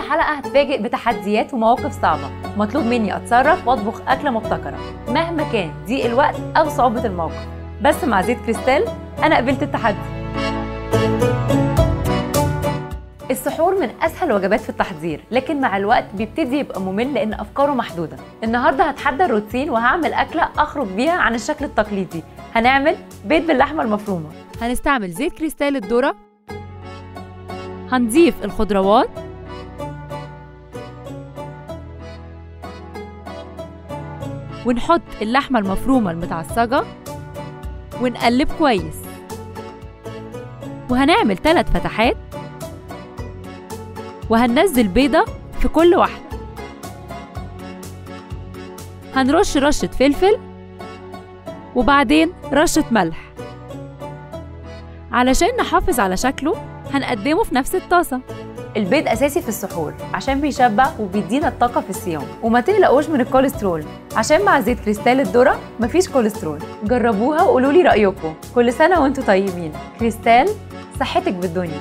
الحلقة هتفاجئ بتحديات ومواقف صعبة، مطلوب مني أتصرف وأطبخ أكلة مبتكرة مهما كان ضيق الوقت أو صعوبة الموقف. بس مع زيت كريستال أنا قبلت التحدي. السحور من أسهل الوجبات في التحضير، لكن مع الوقت بيبتدي يبقى ممل لأن أفكاره محدودة. النهاردة هتحدى الروتين وهعمل أكلة أخرج بيها عن الشكل التقليدي. هنعمل بيض باللحمة المفرومة. هنستعمل زيت كريستال الذرة، هنضيف الخضروات، ونحط اللحمة المفرومة المتعصجة ونقلب كويس، وهنعمل 3 فتحات، وهننزل بيضة في كل واحدة. هنرش رشة فلفل وبعدين رشة ملح. علشان نحافظ على شكله هنقدمه في نفس الطاسة. البيض أساسي في السحور عشان بيشبع وبيدينا الطاقة في الصيام، وما تقلقوش من الكوليسترول عشان مع زيت كريستال الذرة مفيش كوليسترول. جربوها وقولولي رأيكم. كل سنة وانتوا طيبين. كريستال، صحتك بالدنيا.